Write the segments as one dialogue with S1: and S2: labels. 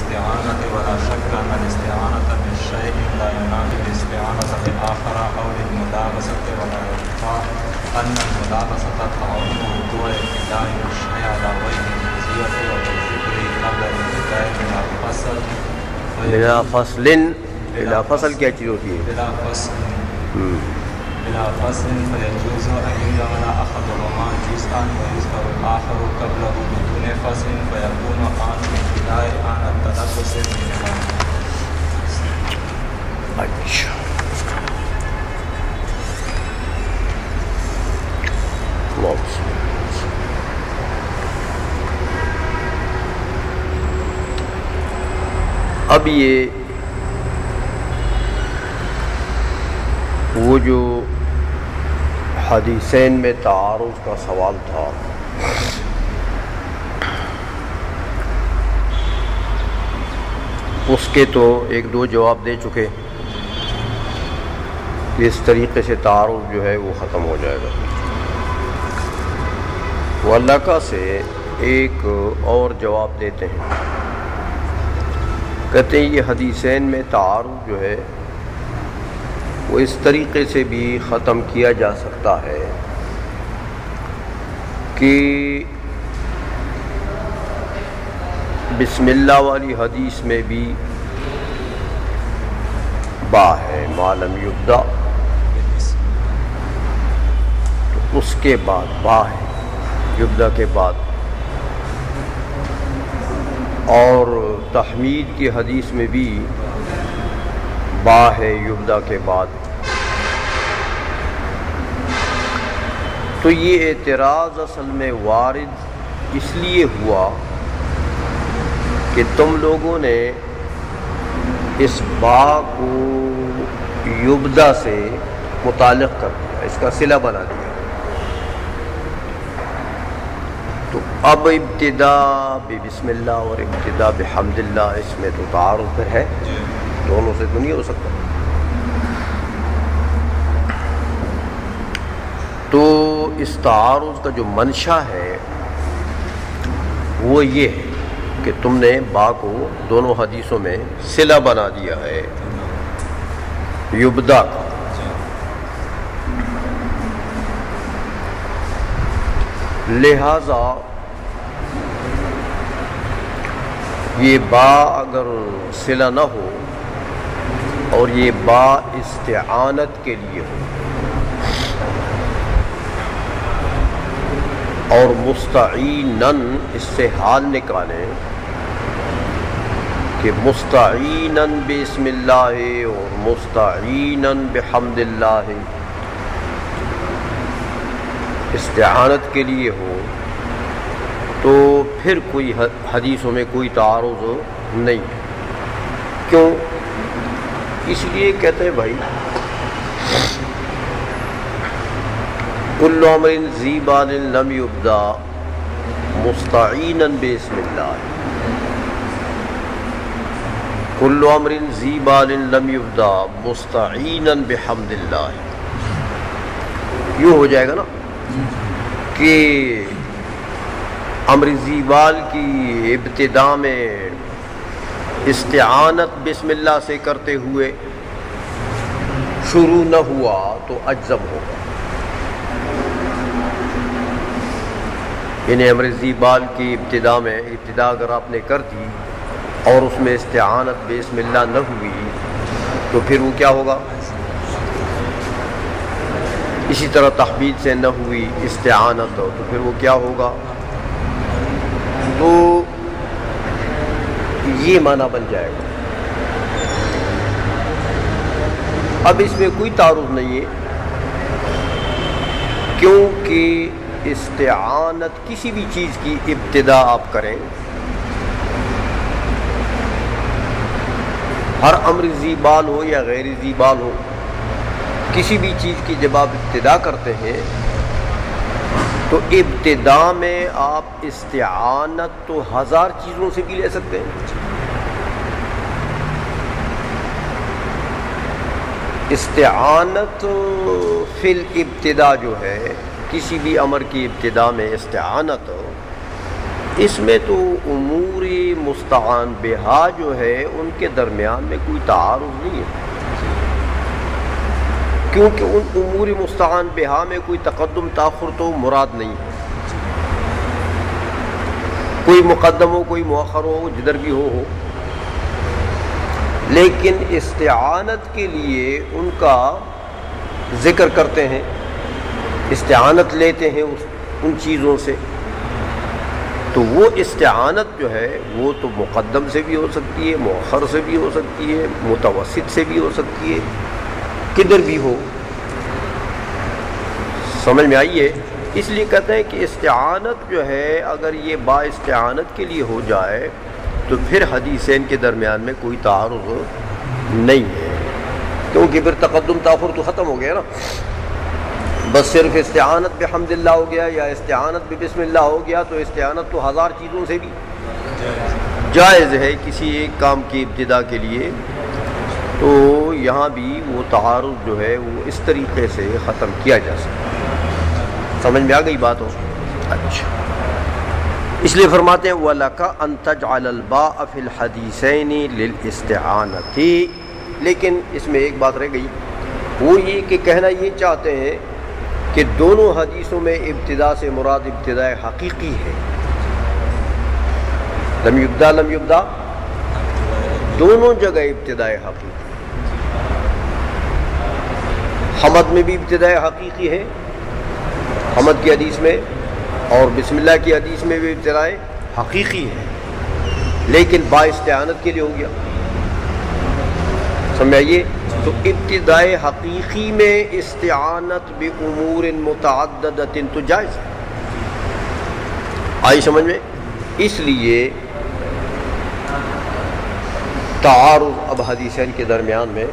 S1: بالاستعانة ولا شك أن الاستعانة بالشيء لا ينافي الاستعانة بالآخر أو للملابسة، ولا يخفى أن الملابسة تعم وقوع ابتداء الشيء على وجه الجزية وبالذكر قبل الابتداء بلا
S2: فصل کیا چیز ہوتی ہے؟
S1: بلا فصل فيجوز أن يعمل أحدهما جزءا ويذكر الآخر قبله بدون فصل فيكون عن ابتداء عن التلبس منهما.
S2: اچھا اب یہ وہ جو حدیثین میں تعارض کا سوال تھا، اس کے تو ایک دو جواب دے چکے کہ اس طریقے سے تعارض جو ہے وہ ختم ہو جائے گا۔ وہ اللہ کا سے ایک اور جواب دیتے ہیں، کہتے ہیں یہ حدیثین میں تعارض جو ہے وہ اس طریقے سے بھی ختم کیا جا سکتا ہے کہ بسم اللہ والی حدیث میں بھی با ہے ما لم یبدا، تو اس کے بعد با ہے یبدا کے بعد، اور تحمید کی حدیث میں بھی با ہے یبدا کے بعد۔ تو یہ اعتراض اصل میں وارد اس لیے ہوا کہ تم لوگوں نے اس با کو یبدا سے متعلق کر دیا، اس کا صلہ بنا دیا۔ تو اب ابتدا بسم اللہ اور ابتدا بحمد اللہ، اس میں تو تعارض ہے، دونوں سے تو نہیں ہو سکتا۔ تو اس تعارض کا جو منشا ہے وہ یہ ہے کہ تم نے با کو دونوں حدیثوں میں صلہ بنا دیا ہے یبدا کا۔ لہذا یہ با اگر صلہ نہ ہو اور یہ با استعانت کے لیے ہو اور مستعیناً، اس سے حال نکالیں کہ مستعیناً بسم اللہ اور مستعیناً بحمد اللہ استعانت کے لیے ہو، تو پھر کوئی حدیثوں میں کوئی تعارض نہیں۔ کیوں؟ اس لیے کہتے ہیں بھائی کل امر ذی بال لم یبدا مستعینا بسم اللہ، کل امر ذی بال لم یبدا مستعینا بحمد اللہ۔ یوں ہو جائے گا نا کہ امر ذی بال کی ابتدا میں استعانت بسم اللہ سے کرتے ہوئے شروع نہ ہوا تو اجزم ہوگا، یعنی امر ذی بال کی ابتدا اگر آپ نے کر دی اور اس میں استعانت بسم اللہ نہ ہوئی تو پھر وہ کیا ہوگا؟ اسی طرح تحمید سے نہ ہوئی استعانت تو پھر وہ کیا ہوگا؟ تو یہ معنی بن جائے گا۔ اب اس میں کوئی تعارض نہیں ہے، کیونکہ استعانت کسی بھی چیز کی ابتدا آپ کریں، ہر امر ذی بال ہو یا غیر ذی بال ہو، کسی بھی چیز کی جب آپ ابتدا کرتے ہیں تو ابتدا میں آپ استعانت تو ہزار چیزوں سے بھی لے سکتے ہیں۔ استعانت فی الابتدا جو ہے، کسی بھی امر کی ابتدا میں استعانت، اس میں تو امور مستعان بہا جو ہے ان کے درمیان میں کوئی تعارض نہیں ہے، کیونکہ ان امور مستعان بہا میں کوئی تقدم تاخر تو مراد نہیں ہے، کوئی مقدم ہو کوئی مؤخر ہو جدھر بھی ہو، لیکن استعانت کے لیے ان کا ذکر کرتے ہیں، استعانت لیتے ہیں ان چیزوں سے، تو وہ استعانت جو ہے وہ تو مقدم سے بھی ہو سکتی ہے، مؤخر سے بھی ہو سکتی ہے، متوسط سے بھی ہو سکتی ہے، کدھر بھی ہو، سمجھ میں آئی ہے؟ اس لیے کہتے ہیں کہ استعانت جو ہے اگر یہ با استعانت کے لیے ہو جائے تو پھر حدیثین کے درمیان میں کوئی تعارض نہیں ہے، کیونکہ پھر تقدم تاخر تو ختم ہو گیا نا، بس صرف استعانت بحمد اللہ ہو گیا یا استعانت بسم اللہ ہو گیا، تو استعانت تو ہزار چیزوں سے بھی جائز ہے کسی ایک کام کی ابتدا کے لیے، تو یہاں بھی وہ تعارض جو ہے وہ اس طریقے سے ختم کیا جا سکتا ہے۔ سمجھ میں آ گئی بات ہو؟ اچھا، اس لیے فرماتے ہیں وَلَكَ أَن تَجْعَلَ الْبَاءَ فِي الْحَدِيثَيْنِ لِلْإِسْتِعَانَةِ، لیکن اس میں ایک بات رہ گئی، وہ یہ کہ کہنا یہ چاہتے ہیں کہ دونوں حدیثوں میں ابتدا سے مراد ابتداء حقیقی ہے، لم یبدا دونوں جگہ ابتداء حقیقی، حمد میں بھی ابتداء حقیقی ہے حمد کی حدیث میں، اور بسم اللہ کی حدیث میں بھی ابتداء حقیقی ہے، لیکن با استعانت کے لیے ہو گیا، سمجھائیے؟ تو ابتداء حقیقی میں استعانت بامور متعددۃ تو جائز ہے، آئی سمجھ میں؟ اس لیے تعارض اب حدیثین کے درمیان میں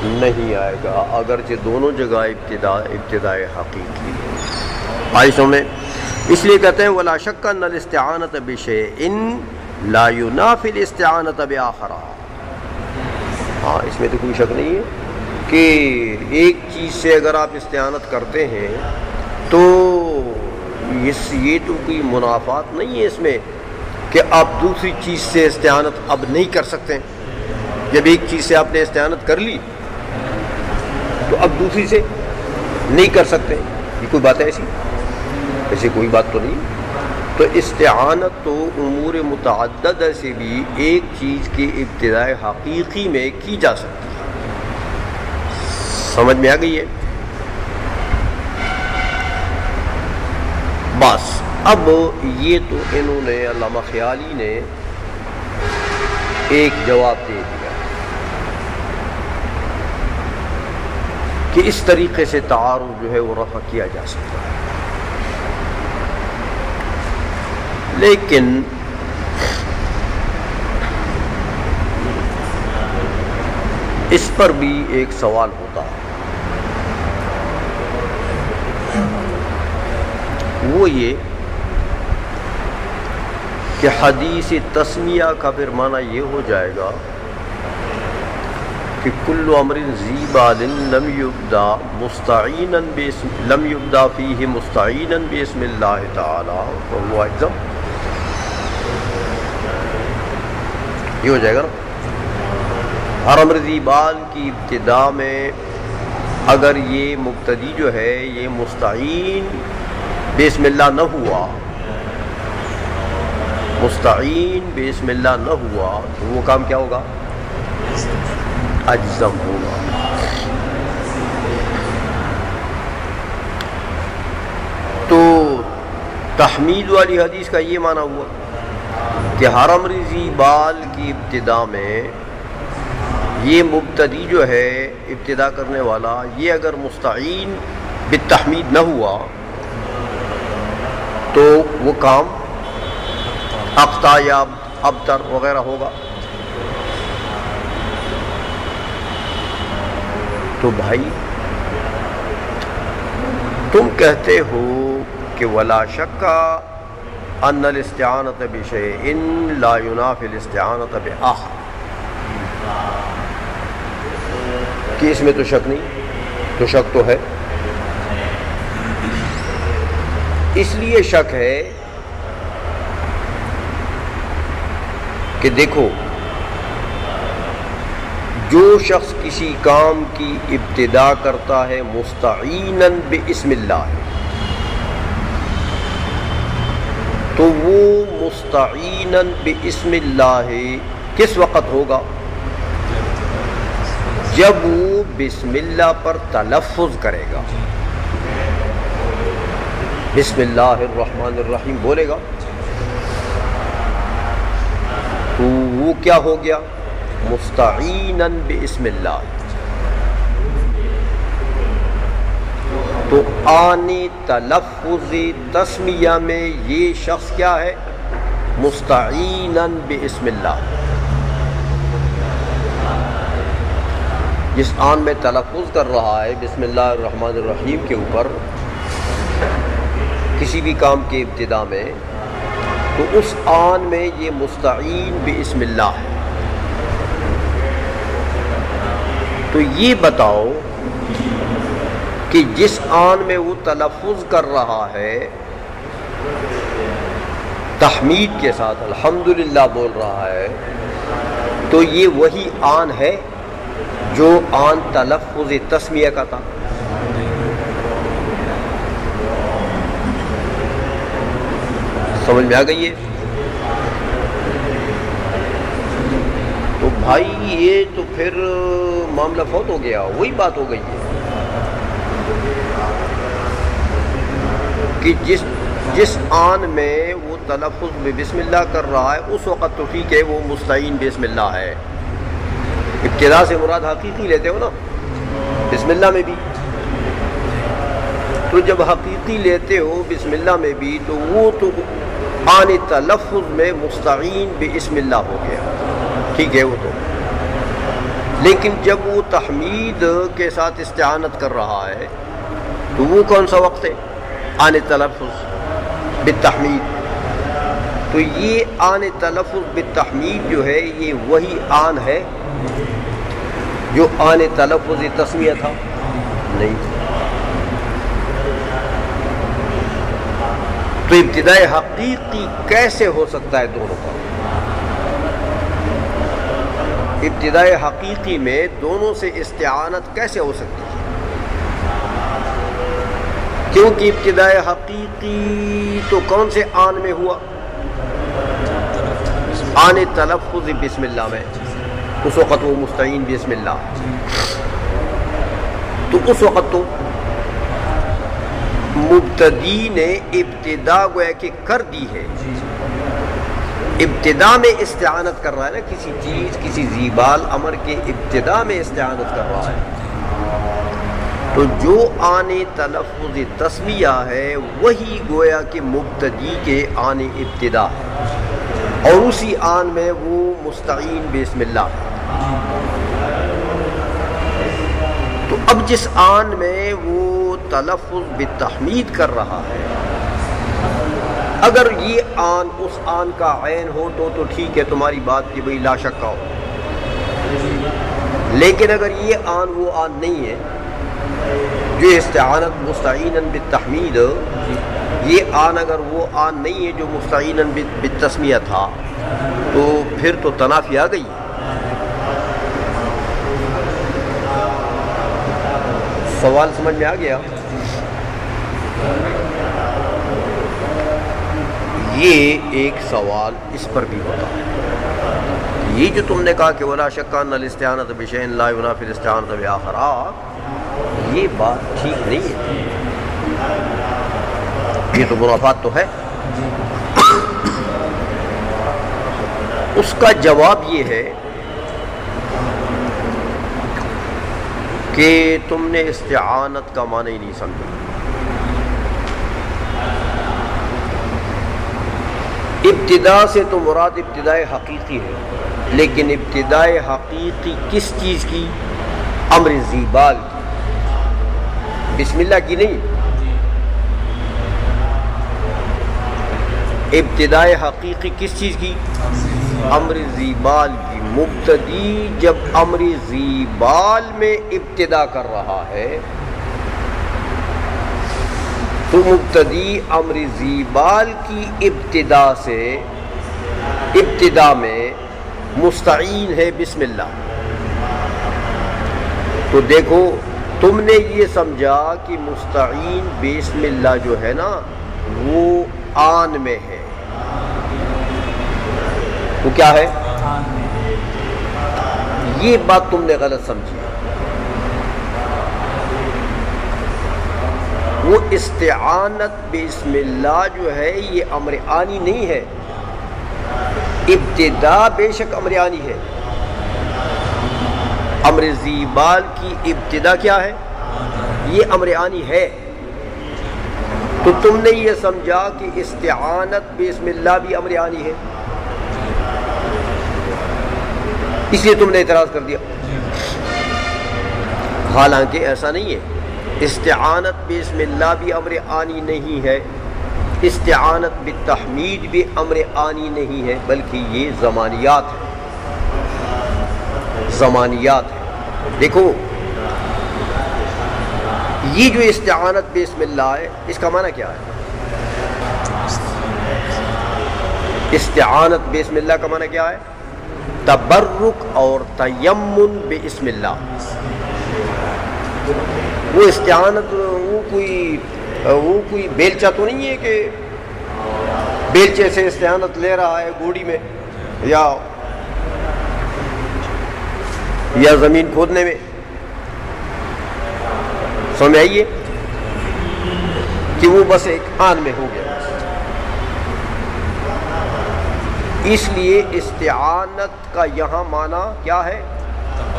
S2: نہیں آئے گا، اگرچہ دونوں جگہ ابتداء حقیقی ہے، آئی سمجھ میں؟ اس لیے کہتے ہیں ولا شک ان الاستعانۃ بشیء لا ینافی الاستعانۃ بآخر، ہاں اس میں تو کوئی شک نہیں ہے کہ ایک چیز سے اگر آپ استعانت کرتے ہیں تو یہ تو کوئی منافات نہیں ہے اس میں کہ آپ دوسری چیز سے استعانت اب نہیں کر سکتے، جب ایک چیز سے آپ نے استعانت کر لی تو اب دوسری سے نہیں کر سکتے، یہ کوئی بات ہے ایسی کوئی بات تو نہیں، تو استعانت تو امور متعددہ سے بھی ایک چیز کی ابتداء حقیقی میں کی جا سکتی ہے، سمجھ میں آ گئی ہے؟ بس اب یہ تو انہوں نے علامہ خیالی نے ایک جواب دے دیا کہ اس طریقے سے تعارض جو ہے وہ رفع کیا جا سکتا ہے، لیکن اس پر بھی ایک سوال ہوتا ہے، وہ یہ کہ حدیث تسمیہ کا پھر معنی یہ ہو جائے گا کہ کل امر ذی بال لم یبدا فیہ مستعینا باسم اللہ تعالی فہو اجزم، یہ ہو جائے گا نا، ہر امر ذی بال کی ابتدا میں اگر یہ مبتدی جو ہے یہ مستعین بسم اللہ نہ ہوا، مستعین بسم اللہ نہ ہوا تو وہ کام کیا ہوگا؟ اجزم ہوگا۔ تو تحمید والی حدیث کا یہ معنی ہوا کہ ہر امر ذی بال کی ابتدا میں یہ مبتدی جو ہے ابتدا کرنے والا یہ اگر مستعین بالتحمید نہ ہوا تو وہ کام اقطع یا ابتر وغیرہ ہوگا۔ تو بھائی تم کہتے ہو کہ ولا شک ان الاستعانۃ بشیء لا ینافی الاستعانۃ بآخر، کہ اس میں تو شک نہیں، تو شک تو ہے، اس لیے شک ہے کہ دیکھو جو شخص کسی کام کی ابتدا کرتا ہے مستعیناً باسم اللہ، تو وہ مستعیناً باسم اللہ کس وقت ہوگا؟ جب وہ بسم اللہ پر تلفظ کرے گا، بسم اللہ الرحمن الرحیم بولے گا، تو وہ کیا ہو گیا؟ مستعیناً باسم اللہ۔ تو آن تلفظ تسمیہ میں یہ شخص کیا ہے؟ مستعیناً باسم اللہ۔ جس آن میں تلفظ کر رہا ہے بسم اللہ الرحمن الرحیم کے اوپر کسی بھی کام کے ابتدا میں، تو اس آن میں یہ مستعین باسم اللہ ہے۔ تو یہ بتاؤ کہ جس آن میں وہ تلفظ کر رہا ہے تحمید کے ساتھ الحمدللہ بول رہا ہے، تو یہ وہی آن ہے جو آن تلفظ تسمیہ کا تھا۔ سمجھ میں آ گئی ہے؟ تو بھائی یہ تو پھر معاملہ فوت ہو گیا، وہی بات ہو گئی ہے کہ جس آن میں وہ تلفظ میں بسم اللہ کر رہا ہے اس وقت تو ٹھیک ہے، وہ مستعین بسم اللہ ہے۔ ابتدا سے مراد حقیقی لیتے ہو نا بسم اللہ میں بھی، تو جب حقیقی لیتے ہو بسم اللہ میں بھی تو وہ تو آن تلفظ میں مستعین باسم اللہ ہو گیا، ٹھیک ہے وہ تو۔ لیکن جب وہ تحمید کے ساتھ استعانت کر رہا ہے تو وہ کون سا وقت ہے؟ آن تلفظ بالتحمید۔ تو یہ آن تلفظ بالتحمید جو ہے یہ وہی آن ہے جو آن تلفظ تسمیہ تھا؟ نہیں۔ تو ابتداء حقیقی کیسے ہو سکتا ہے دونوں کا؟ ابتداء حقیقی میں دونوں سے استعانت کیسے ہو سکتی ہے؟ کیونکہ ابتداء حقیقی تو کون سے آن میں ہوا؟ آن تلفظ بسم اللہ میں، اس وقت وہ مستعین بسم اللہ، تو اس وقت تو مبتدی نے ابتدا گویا کہ کر دی ہے، ابتدا میں استعانت کر رہا ہے نا، کسی چیز کسی ذیبال امر کے ابتدا میں استعانت کر رہا ہے، تو جو آن تلفظ تسمیہ ہے وہی گویا کہ مبتدی کے آن ابتدا ہے، اور اسی آن میں وہ مستعین بسم اللہ ہے۔ تو اب جس آن میں وہ تلفظ بالتحمید کر رہا ہے، اگر یہ آن اس آن کا عین ہو تو ٹھیک ہے تمہاری بات کہ بھئی لا شک ہو، لیکن اگر یہ آن وہ آن نہیں ہے جو استعانت مستعیناً بالتحمید، یہ آن اگر وہ آن نہیں ہے جو مستعیناً بالتسمیہ تھا، تو پھر تو تنافی آ گئی۔ سوال سمجھ میں آ گیا؟ یہ ایک سوال اس پر بھی ہوتا ہے، یہ جو تم نے کہا کہ ولا شک ان الاستعانۃ بشیء لا ینافی الاستعانۃ بآخر، یہ بات ٹھیک نہیں ہے، یہ تو منافات تو ہے۔ اس کا جواب یہ ہے کہ تم نے استعانت کا معنی ہی نہیں سمجھا۔ ابتدا سے تو مراد ابتداء حقیقی ہے، لیکن ابتداء حقیقی کس چیز کی؟ امر ذیبال کی، بسم اللہ کی نہیں۔ ابتداء حقیقی کس چیز کی؟ امر ذیبال کی۔ مبتدی جب امر ذیبال میں ابتدا کر رہا ہے تو مبتدی امر ذیبال کی ابتدا سے ابتدا میں مستعین ہے بسم اللہ. تو دیکھو تم نے یہ سمجھا کہ مستعین بسم اللہ جو ہے نا وہ آن میں ہے. وہ کیا ہے؟ یہ بات تم نے غلط سمجھی. وہ استعانت بسم اللہ جو ہے یہ امر آنی نہیں ہے. ابتدا بے شک امر آنی ہے. امر ذیبال کی ابتدا کیا ہے؟ یہ امر آنی ہے. تو تم نے یہ سمجھا کہ استعانت بسم اللہ بھی امر آنی ہے، اس لیے تم نے اعتراض کر دیا. حالانکہ ایسا نہیں ہے. استعانت بسم اللہ بھی امر آنی نہیں ہے، استعانت بالتحمید بھی امر آنی نہیں ہے، بلکہ یہ زمانیات ہے. زمانیات ہے. دیکھو یہ جو استعانت بسم اللہ ہے اس کا معنی کیا ہے؟ استعانت بسم اللہ کا معنی کیا ہے؟ تبرک اور تیمن بسم اللہ. وہ استعانت وہ کوئی بیلچہ تو نہیں ہے کہ بیلچے سے استعانت لے رہا ہے گوڑی میں یا زمین کھودنے میں. سمجھ آئیے کہ وہ بس ایک آن میں ہو گیا. اس لیے استعانت کا یہاں معنی کیا ہے؟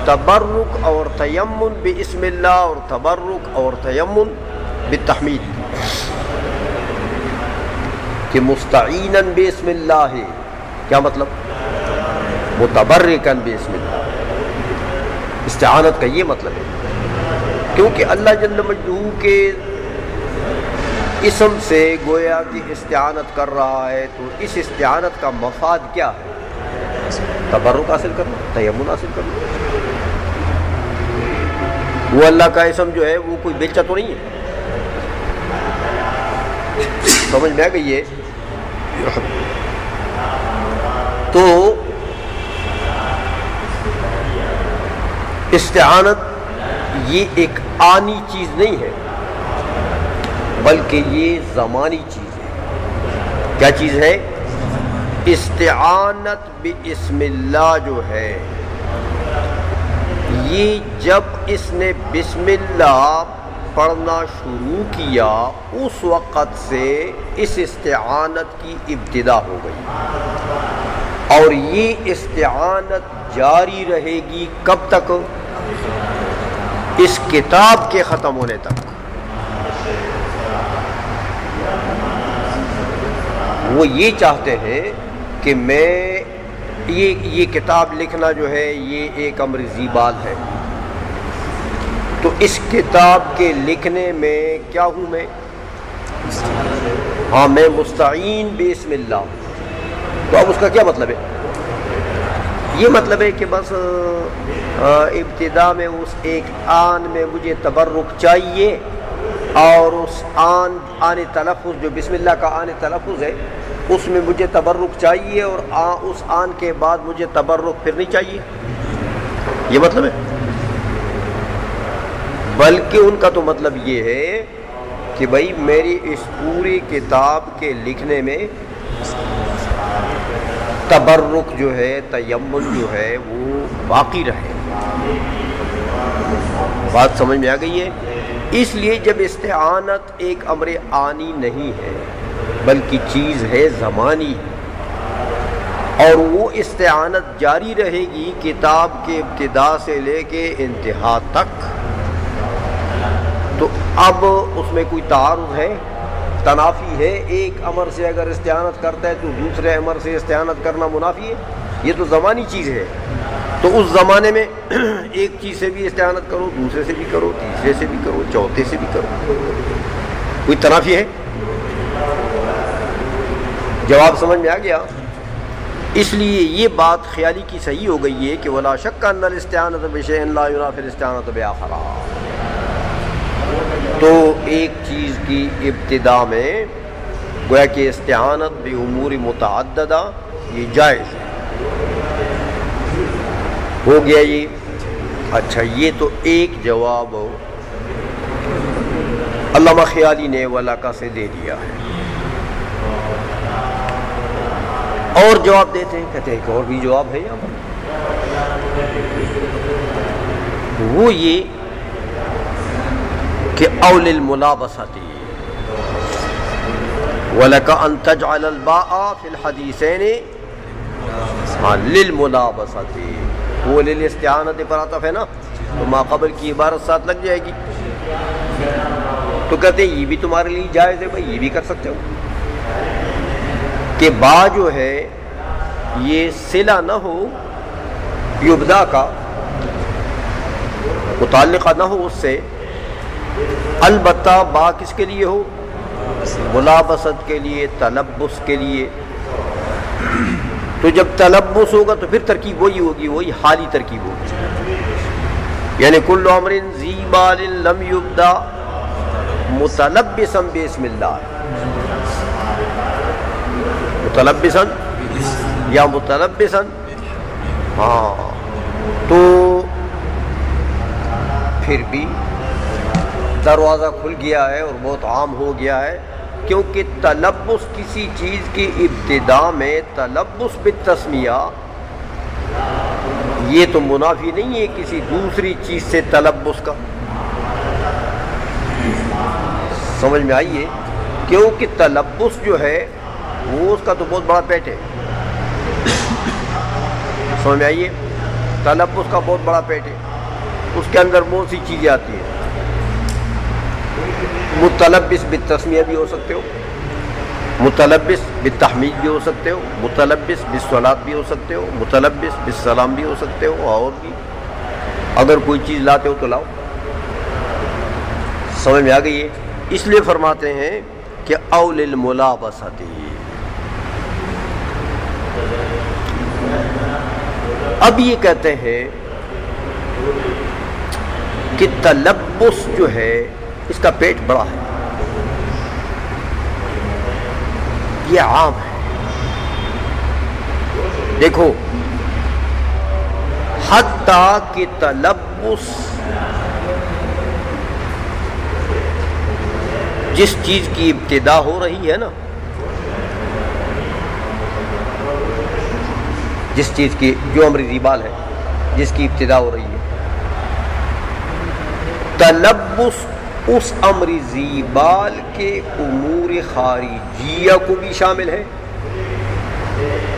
S2: تبرک اور تیمن بسم اللہ اور تبرک اور تیمن بالتحمید. کہ مستعیناً بسم اللہ ہے کیا مطلب؟ متبرکاً بسم اللہ. استعانت کا یہ مطلب ہے کیونکہ اللہ جل مجدہ کے اسم سے گویا کہ استعانت کر رہا ہے، تو اس استعانت کا مفاد کیا ہے؟ تبرک حاصل کرنا، تیمن حاصل کرنا. وہ اللہ کا اسم جو ہے وہ کوئی بیلچہ تو نہیں ہے. سمجھ میں آ گئی ہے؟ تو استعانت یہ ایک آنی چیز نہیں ہے بلکہ یہ زمانی چیز ہے. کیا چیز ہے؟ استعانت بسم اللہ جو ہے یہ جب اس نے بسم اللہ پڑھنا شروع کیا اس وقت سے اس استعانت کی ابتدا ہو گئی، اور یہ استعانت جاری رہے گی کب تک؟ اس کتاب کے ختم ہونے تک. وہ یہ چاہتے ہیں کہ میں یہ کتاب لکھنا جو ہے یہ ایک امر ذیبال ہے، تو اس کتاب کے لکھنے میں کیا ہوں میں؟ ہاں میں مستعین بسم اللہ. تو اب اس کا کیا مطلب ہے؟ یہ مطلب ہے کہ بس ابتدا میں اس ایک آن میں مجھے تبرک چاہیے، اور اس آن تلفظ جو بسم اللہ کا آن تلفظ ہے اس میں مجھے تبرک چاہیے، اور اس آن کے بعد مجھے تبرک پھر نہیں چاہیے. یہ مطلب ہے. بلکہ ان کا تو مطلب یہ ہے کہ بھائی میری اس پوری کتاب کے لکھنے میں تبرک جو ہے، تیمن جو ہے وہ باقی رہے. بات سمجھ میں آ گئی ہے؟ اس لیے جب استعانت ایک امر آنی نہیں ہے بلکہ چیز ہے زمانی، اور وہ استعانت جاری رہے گی کتاب کے ابتدا سے لے کے انتہا تک، تو اب اس میں کوئی تعارض ہے، تنافی ہے؟ ایک امر سے اگر استعانت کرتا ہے تو دوسرے امر سے استعانت کرنا منافی ہے؟ یہ تو زمانی چیز ہے. تو اس زمانے میں ایک چیز سے بھی استعانت کرو، دوسرے سے بھی کرو، تیسرے سے بھی کرو، چوتھے سے بھی کرو. کوئی تنافی ہے؟ جواب سمجھ میں آ گیا؟ اس لیے یہ بات خیالی کی صحیح ہو گئی ہے کہ ولا شک ان الاستعانۃ بشیء لا ينافی الاستعانۃ بآخر. تو ایک چیز کی ابتدا میں گویا کہ استعانت بامور متعددہ یہ جائز ہے، ہو گیا یہ. اچھا یہ تو ایک جواب علامہ خیالی نے ولاقہ سے دے دیا ہے. اور جواب دیتے ہیں, کہتے ہیں کہ اور بھی جواب ہے یہاں پر. وہ یہ کہ اول الملابسۃ وَلَكَ أَن تَجْعَلَ الْبَاءَ فِي الْحَدِيثَيْنِ لِلْمُلَابَسَةِ. وہ لِلْاِسْتِعَانَةِ پر عطف ہے نا, تو ما قبل کی عبارت ساتھ لگ جائے گی. تو کہتے ہیں یہ بھی تمہارے لیے جائز ہے بھائی, یہ بھی کر سکتے ہو کہ با جو ہے یہ صلہ نہ ہو یبدا کا, متعلقہ نہ ہو اس سے, البتہ با کس کے لیے ہو, ملابست کے لیے, تلبس کے لیے. تو جب تلبس ہوگا تو پھر ترکیب وہی ہوگی, وہی حالی ترکیب ہوگی. یعنی کل امر ذی بال لم یبدا متلبسا بسم اللہ, متلبسا یا متلبسا. ہاں تو پھر بھی دروازہ کھل گیا ہے اور بہت عام ہو گیا ہے, کیونکہ تلبس کسی چیز کی ابتدا میں تلبس بالتسمیہ یہ تو منافی نہیں ہے کسی دوسری چیز سے تلبس کا. سمجھ میں آئیے, کیونکہ تلبس جو ہے وہ اس کا تو بہت بڑا پیٹ ہے. سمجھ میں آئیے, تلبس کا بہت بڑا پیٹ ہے, اس کے اندر بہت سی چیزیں آتی ہیں. متلبس بالتسمیہ بھی ہو سکتے ہو, متلبس بالتحمید بھی ہو سکتے ہو, متلبس بالصلاۃ بھی ہو سکتے ہو, متلبس بالسلام بھی ہو سکتے ہو, اور بھی اگر کوئی چیز لاتے ہو تو لاؤ. سمجھ میں آ گئی ہے. اس لیے فرماتے ہیں کہ اول الملابسۃ. اب یہ کہتے ہیں کہ تلبس جو ہے اس کا پیٹ بڑا ہے, یہ عام ہے. دیکھو حتیٰ کہ تلبس جس چیز کی ابتدا ہو رہی ہے نا, جس چیز کی جو امر ذی بال ہے جس کی ابتدا ہو رہی ہے, تلبس اس امر ذی بال کے امور خارجیہ کو بھی شامل ہے.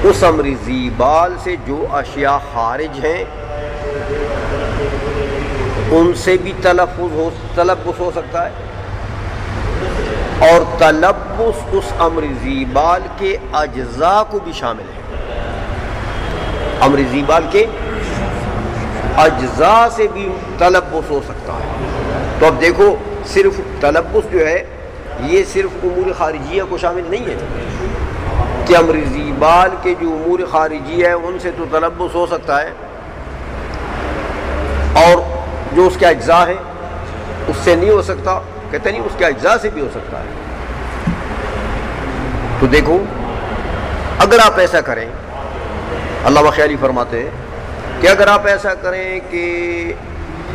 S2: اس امر ذی بال سے جو اشیاء خارج ہیں ان سے بھی تلبس ہو سکتا ہے, اور تلبس اس امر ذی بال کے اجزاء کو بھی شامل ہے. امر ذی بال کے اجزاء سے بھی تلبس ہو سکتا ہے. تو اب دیکھو صرف تلبس جو ہے یہ صرف امور خارجیہ کو شامل نہیں ہے کہ امر ذی بال کے جو امور خارجیہ ہیں ان سے تو تلبس ہو سکتا ہے, اور جو اس کے اجزاء ہیں اس سے نہیں ہو سکتا. کہتے نہیں, اس کے اجزاء سے بھی ہو سکتا ہے. تو دیکھو اگر آپ ایسا کریں, علامہ خیالی فرماتے ہیں کہ اگر آپ ایسا کریں کہ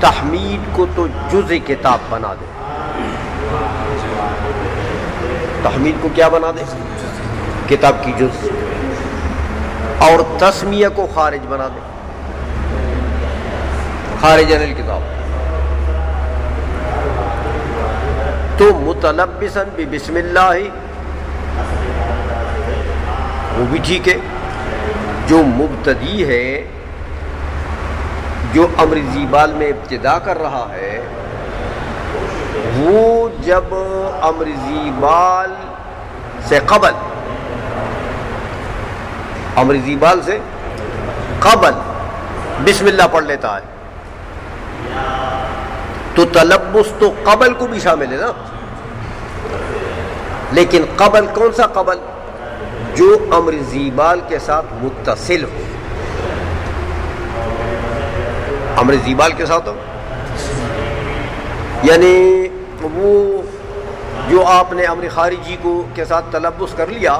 S2: تحمید کو تو جزء کتاب بنا دیں, تحمید کو کیا بنا دیں, کتاب کی جز, اور تسمیہ کو خارج بنا دیں, خارج عن الکتاب, تو متلبسا بسم اللہ وہ بھی ٹھیک ہے. جو مبتدی ہے جو امر ذی بال میں ابتدا کر رہا ہے وہ جب امر ذی بال سے قبل, امر ذی بال سے قبل بسم اللہ پڑھ لیتا ہے تو تلبس تو قبل کو بھی شامل ہے نا. لیکن قبل کون سا قبل, جو امر ذی بال کے ساتھ متصل ہو, امر ذی بال کے ساتھ ہو, یعنی وہ جو آپ نے امر خارجی کو کے ساتھ تلبس کر لیا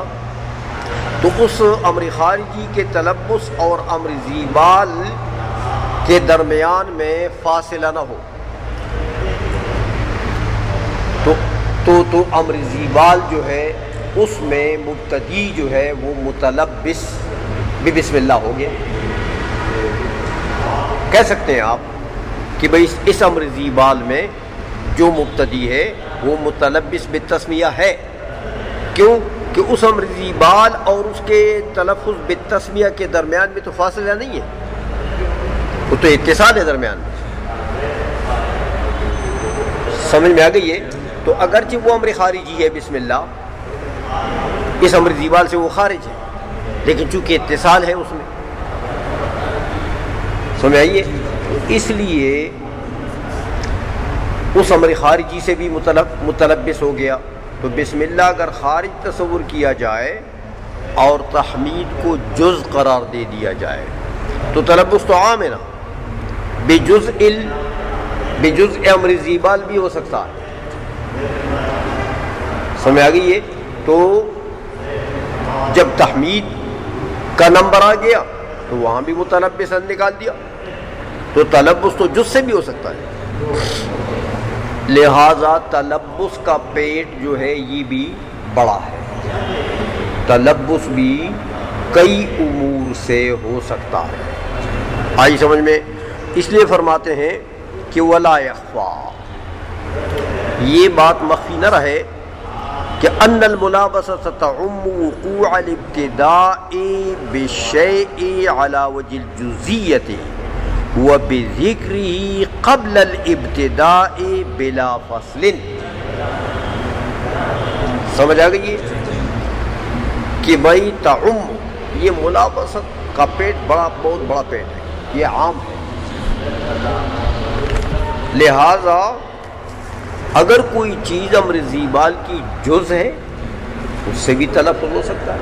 S2: تو اس امر خارجی کے تلبس اور امر ذی بال کے درمیان میں فاصلہ نہ ہو تو امر زیبال جو ہے اس میں مبتدی جو ہے وہ متلبس بسم اللہ ہو گیا. کہہ سکتے ہیں آپ کہ بھئی اس امر زیبال میں جو مبتدی ہے وہ متلبس بالتسمیہ ہے. کیوں کہ اس امر زیبال اور اس کے تلفظ بالتسمیہ کے درمیان میں تو فاصلہ نہیں ہے، وہ تو اتصال ہے درمیان میں. سمجھ میں آ گئی ہے؟ تو اگرچہ وہ امر خارجی ہے بسم اللہ، اس امر زیبال سے وہ خارج ہے، لیکن چونکہ اتصال ہے اس میں، سمجھ آئیے، اس لیے اس امر خارجی سے بھی متلبس ہو گیا. تو بسم اللہ اگر خارج تصور کیا جائے اور تحمید کو جز قرار دے دیا جائے تو تلبس تو عام ہے نا، بجز امر زیبال بھی ہو سکتا ہے. سمجھ آ گئی ہے؟ تو جب تحمید کا نمبر آ گیا تو وہاں بھی متلبس نکال دیا، تو تلبس تو جز سے بھی ہو سکتا ہے. لہذا تلبس کا پیٹ جو ہے یہ بھی بڑا ہے، تلبس بھی کئی امور سے ہو سکتا ہے. آئی سمجھ میں؟ اس لیے فرماتے ہیں کہ ولا یخفا، یہ بات مخفی نہ رہے کہ ان الملابسۃ تعم وقوع الابتداء بالشیء علی وجہ الجزیۃ وبذکرہ قبل الابتداء بلا فصل. سمجھ آ گئی کہ بھائی تعم، یہ ملابست کا پیٹ بہت بڑا پیٹ ہے، یہ عام ہے. لہذا اگر کوئی چیز امر زیبال کی جز ہے اس سے بھی تلفظ ہو سکتا ہے.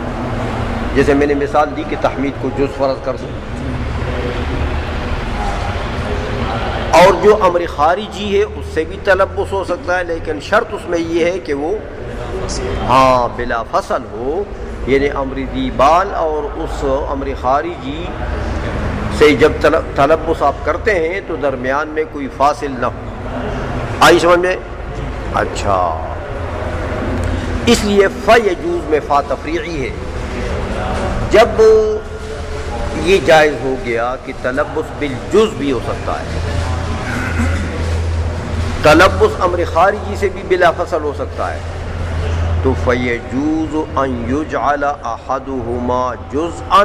S2: جیسے میں نے مثال دی کہ تحمید کو جز فرض کر دوں، اور جو امر خارجی ہے اس سے بھی تلبس ہو سکتا ہے، لیکن شرط اس میں یہ ہے کہ وہ بلا فصل ہو، یعنی امر زیبال اور اس امر خارجی سے جب تلبس آپ کرتے ہیں تو درمیان میں کوئی فاصل نہ ہو. آئی سمجھ میں؟ اچھا، اس لیے فیجوز میں فا تفریعی ہے. جب یہ جائز ہو گیا کہ تلبس بالجز بھی ہو سکتا ہے، تلبس امر خارجی سے بھی بلا فصل ہو سکتا ہے، تو فیجوز ان یجعل احدہما جزءا،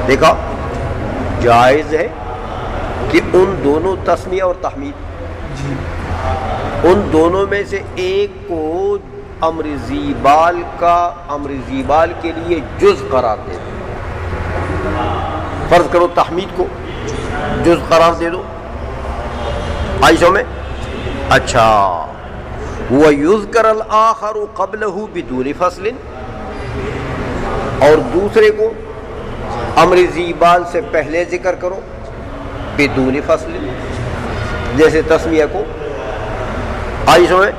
S2: دیکھا جائز ہے کہ ان دونوں تسمیہ اور تحمید، ان دونوں میں سے ایک کو امر زیبال کے لیے جز قرار دے دو. فرض کرو تحمید کو جز قرار دے دو. آئی سو میں؟ اچھا، وَيُذْكَرَ الْآخَرُ قَبْلَهُ بِدُونِ فَصْلٍ، اور دوسرے کو امر زیبال سے پہلے ذکر کرو بدون فصل، جیسے تسمیہ کو. آئی سمجھ؟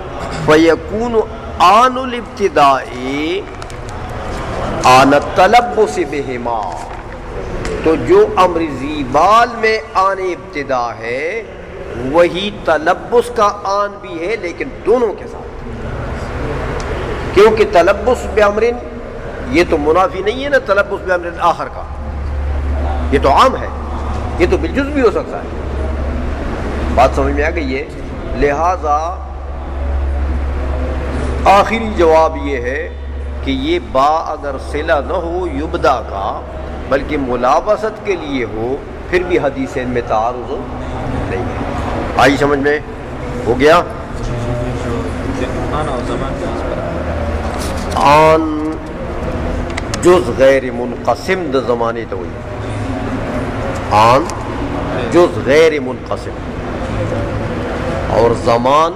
S2: فَيَكُونُ آنُ الْابْتِدَاءِ آنَ التَّلَبُّسِ بِهِمَا، تو جو امر زیبال میں آن ابتدا ہے وہی تلبس کا آن بھی ہے، لیکن دونوں کے ساتھ، کیونکہ تلبس بامرن یہ تو منافی نہیں ہے نا تلبس بامرن آخر کا، یہ تو عام ہے، یہ تو بالجز بھی ہو سکتا ہے. بات سمجھ میں آ گئی ہے؟ لہذا آخری جواب یہ ہے کہ یہ با اگر صلہ نہ ہو یبدا کا بلکہ ملابست کے لیے ہو پھر بھی حدیثین میں تعارض نہیں ہے. آئی سمجھ میں؟ ہو گیا؟ آن جز غیر منقسم د زمانے تو ہوئی، آن جز غیر منقسم، اور زمان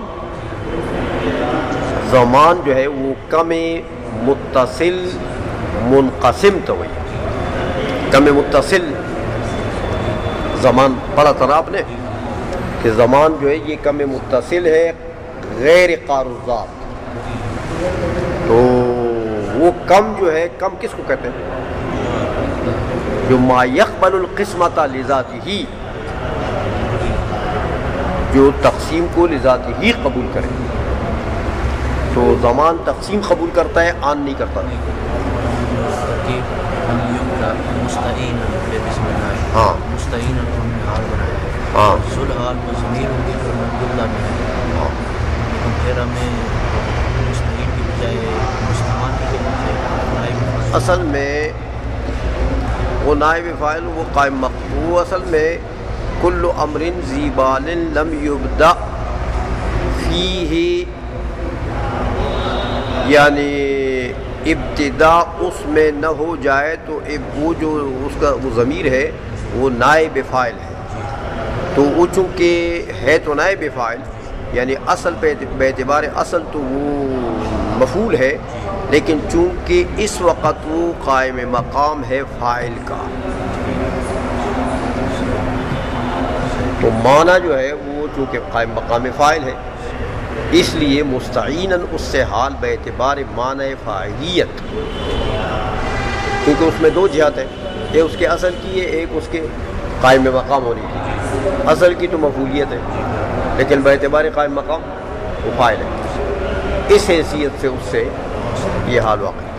S2: جو ہے وہ کم متصل منقسم تو ہوئی. کم متصل زمان پڑھا تھا نا آپ نے کہ زمان جو ہے یہ کم متصل ہے غیر قارضات. تو وہ کم جو ہے، کم کس کو کہتے ہیں؟ جو ما یقبل القسمت لذاتہ، جو تقسیم کو لذاتہ ہی قبول کرے. تو زمان تقسیم قبول کرتا ہے، آن نہیں کرتا.
S3: مستعین بسم اللہ،
S2: ہاں
S3: مستعین کو ہم نے حال بنایا ہے.
S2: ہاں
S3: ذوالحال کو ضمیر ہوگی تو عبداللہ میں ہے.
S2: ہاں.
S3: لیکن پھر ہمیں مستعین کی بجائے مستعان کی بجائے نائب
S2: اصل میں وہ نائب فاعل وہ قائم مقبول، اصل میں کل امر ذی بال لم یبدأ فیہ، یعنی ابتدا اس میں نہ ہو جائے تو وہ جو اس کا وہ ضمیر ہے وہ نائب فاعل ہے. تو وہ چونکہ ہے تو نائب فاعل، یعنی اصل پہ باعتبار اصل تو وہ مفعول ہے، لیکن چونکہ اس وقت وہ قائم مقام ہے فاعل کا، تو معنی جو ہے وہ چونکہ قائم مقام فاعل ہے، اس لیے مستعیناً اس سے حال باعتبار معنی فاعلیت، کیونکہ اس میں دو جہت ہیں، ایک اس کے اصل کی ہے، ایک اس کے قائم مقام ہونے کی. اصل کی تو مفعولیت ہے، لیکن باعتبار قائم مقام وہ فاعل ہے. اس حیثیت سے اس سے یہ حال واقع ہے.